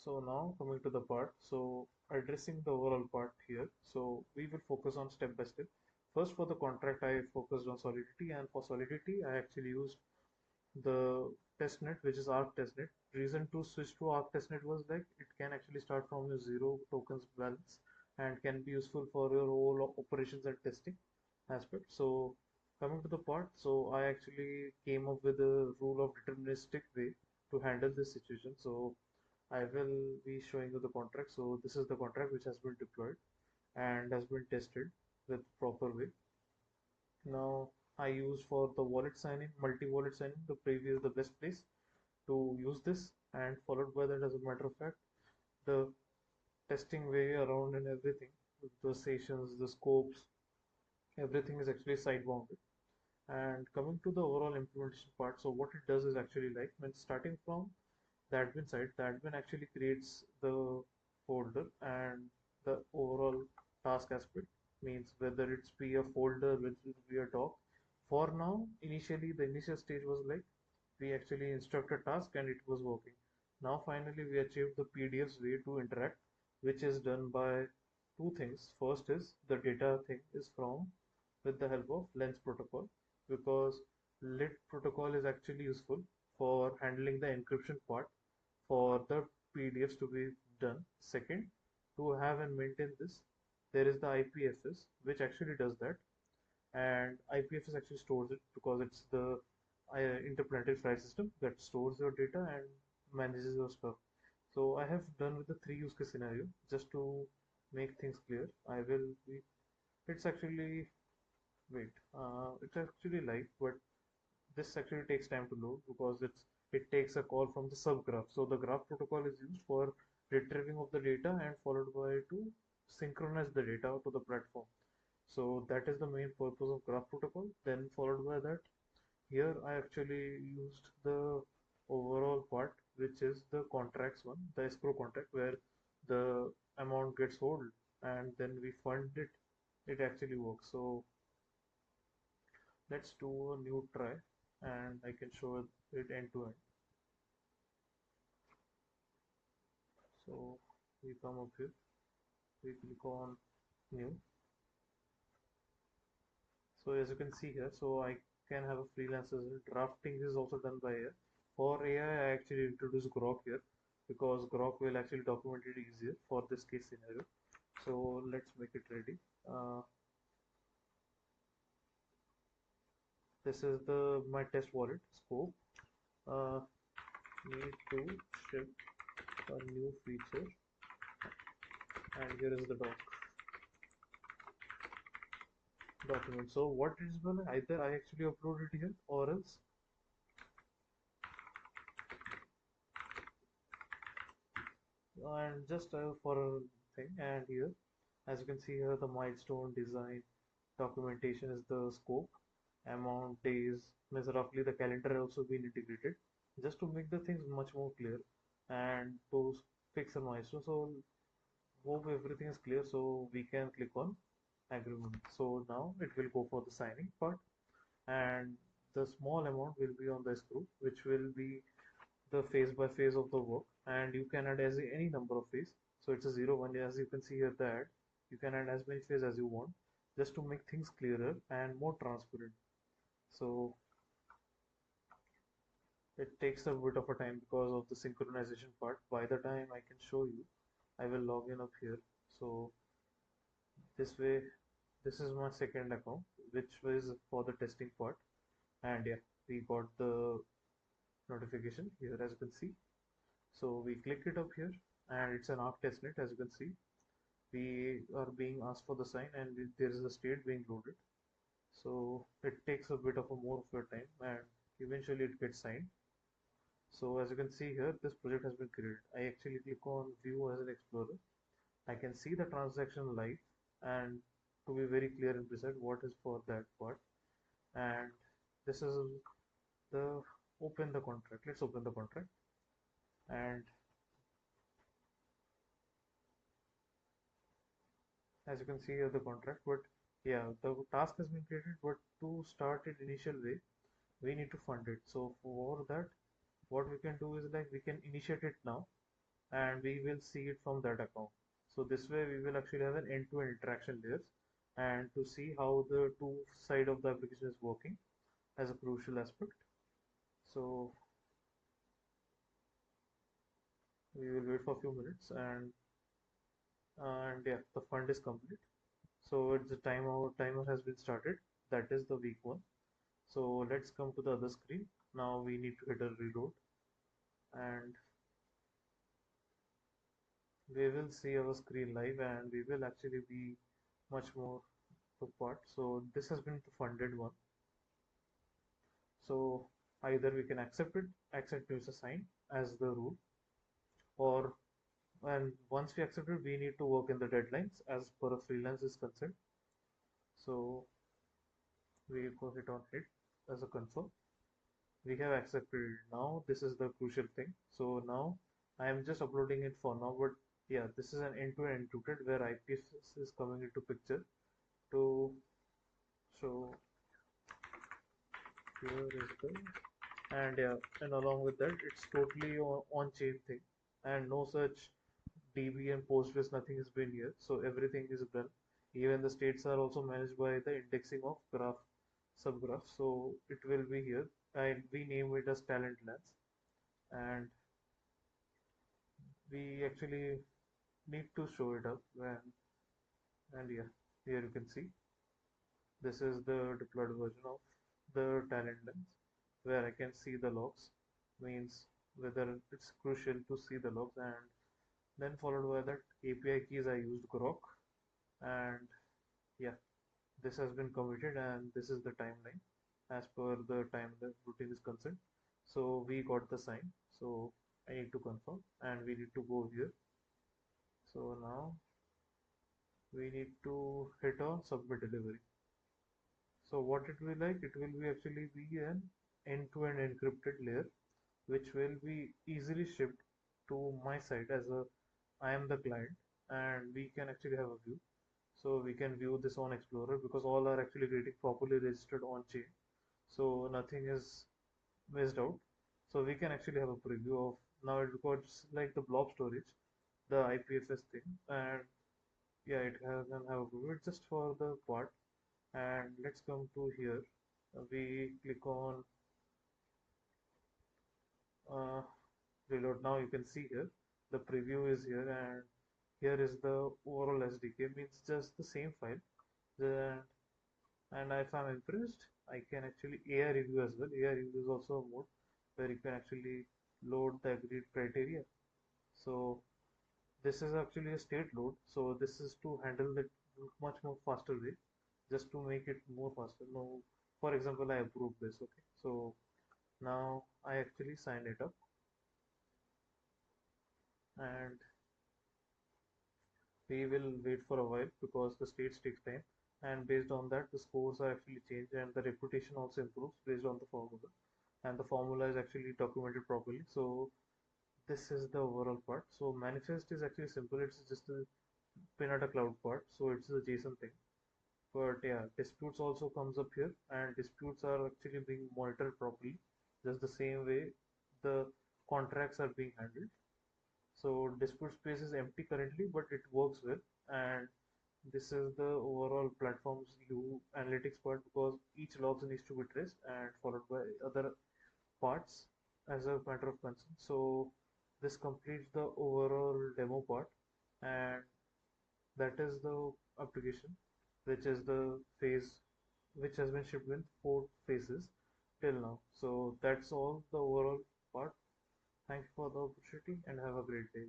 So now coming to the part, so addressing the overall part here. So we will focus on step by step. First, for the contract, I focused on Solidity, and for Solidity, I actually used the testnet, which is Arc testnet. Reason to switch to Arc testnet was like it can actually start from your zero tokens balance and can be useful for your whole operations and testing aspect. So coming to the part, so I actually came up with a rule of deterministic way to handle this situation. So I will be showing you the contract. So this is the contract which has been deployed and has been tested with proper way. Now I use for the wallet signing, multi-wallet signing, the best place to use this, and followed by that, as a matter of fact, the testing way around and everything, the sessions, the scopes, everything is actually side bounded. And coming to the overall implementation part, so what it does is actually like when starting from the admin side, the admin actually creates the folder and the overall task aspect means whether it's be a folder, which will be a doc. For now, initially the initial stage was like we actually instruct a task and it was working. Now finally we achieved the PDF's way to interact, which is done by two things. First is the data thing is from with the help of lens protocol, because lit protocol is actually useful for handling the encryption part for the PDFs to be done. Second, to have and maintain this, there is the IPFS which actually does that, and IPFS actually stores it because it's the interplanetary file system that stores your data and manages your stuff. So I have done with the three use case scenario just to make things clear. I will be. It's actually wait. It's actually live, but this actually takes time to load because it takes a call from the subgraph. So the graph protocol is used for retrieving of the data and followed by to synchronize the data to the platform. So that is the main purpose of graph protocol. Then followed by that, here I actually used the overall part, which is the contracts one, the escrow contract, where the amount gets hold and then we fund it. It actually works. So let's do a new try and I can show it end to end. So we come up here, we click on new. So as you can see here, so I can have a freelancer. Drafting is also done by here. For AI, I actually introduce Grok here because Grok will actually document it easier for this case scenario. So let's make it ready. This is the my test wallet scope. Uh, Need to ship a new feature, and here is the document. So what is going to either I actually upload it here or else and just for a thing, and here as you can see here the milestone design documentation is the scope, amount, days, means roughly the calendar also been integrated just to make the things much more clear and to fix a milestone. So hope everything is clear, so we can click on agreement. So now it will go for the signing part, and the small amount will be on the escrow, which will be the phase by phase of the work, and you can add as any number of phase. So it's a 0 1, as you can see here the add, you can add as many phase as you want just to make things clearer and more transparent. So it takes a bit of a time because of the synchronization part. By the time I can show you, I will log in up here. So this way, this is my second account which was for the testing part, and yeah, we got the notification here as you can see. So we click it up here and it's an arc testnet. As you can see, we are being asked for the sign and there is a state being loaded. So it takes a bit of a more of your time and eventually it gets signed. So as you can see here, this project has been created. I actually click on view as an explorer. I can see the transaction live, and to be very clear and precise what is for that part. And this is the open the contract. Let's open the contract, and as you can see here the contract. But yeah, the task has been created, but to start it initial way we need to fund it. So for that, what we can do is like we can initiate it now, and we will see it from that account. So this way we will actually have an end-to-end interaction layers and to see how the two side of the application is working as a crucial aspect. So we will wait for a few minutes and yeah, the fund is complete. So it's the timer has been started. That is the week one. So let's come to the other screen. Now we need to hit a reload and we will see our screen live and we will actually be much more apart. So this has been the funded one. So either we can accept it, accept is assigned as the rule, or and once we accept it, we need to work in the deadlines as per a freelancer's consent. So we go hit on hit as a confirm. We have accepted it. Now this is the crucial thing. So now I am just uploading it for now, but yeah, this is an end-to-end encrypted where IPFS is coming into picture to show here is the and yeah, and along with that it's totally on chain thing and no such DB and Postgres, nothing has been here, so everything is done. Even the states are also managed by the indexing of graph subgraph, so it will be here and we name it as TrustLance and we actually need to show it up and yeah, here you can see this is the deployed version of the TrustLance where I can see the logs, means whether it's crucial to see the logs, and then followed by that API keys I used Grok, and yeah, this has been committed and this is the timeline as per the time the routine is concerned. So we got the sign, so I need to confirm and we need to go here. So now we need to hit on submit delivery. So what it will like, it will be actually be an end-to-end encrypted layer which will be easily shipped to my site as a I am the client and we can actually have a view. So we can view this on Explorer because all are actually getting properly registered on chain. So nothing is missed out. So we can actually have a preview of now it records like the blob storage, the IPFS thing, and yeah, it can have a preview. It's just for the part. And let's come to here. We click on uh, reload. Now you can see here the preview is here and here is the overall SDK, means just the same file. Then and if I'm impressed, I can actually AI review as well. AI review is also a mode where you can actually load the agreed criteria. So this is actually a state load, so this is to handle that much more faster way, just to make it more faster. No, for example, I approve this. Okay, so now I actually sign it up and we will wait for a while because the states takes time, and based on that the scores are actually changed and the reputation also improves based on the formula, and the formula is actually documented properly. So this is the overall part. So manifest is actually simple, it's just a pinata cloud part, so it's a JSON thing. But yeah, disputes also comes up here and disputes are actually being monitored properly just the same way the contracts are being handled. So dispute space is empty currently, but it works well. And this is the overall platform's view analytics part because each logs needs to be traced and followed by other parts as a matter of concern. So this completes the overall demo part, and that is the application, which is the phase which has been shipped with 4 phases till now. So that's all the overall part. Thank you for the opportunity and have a great day.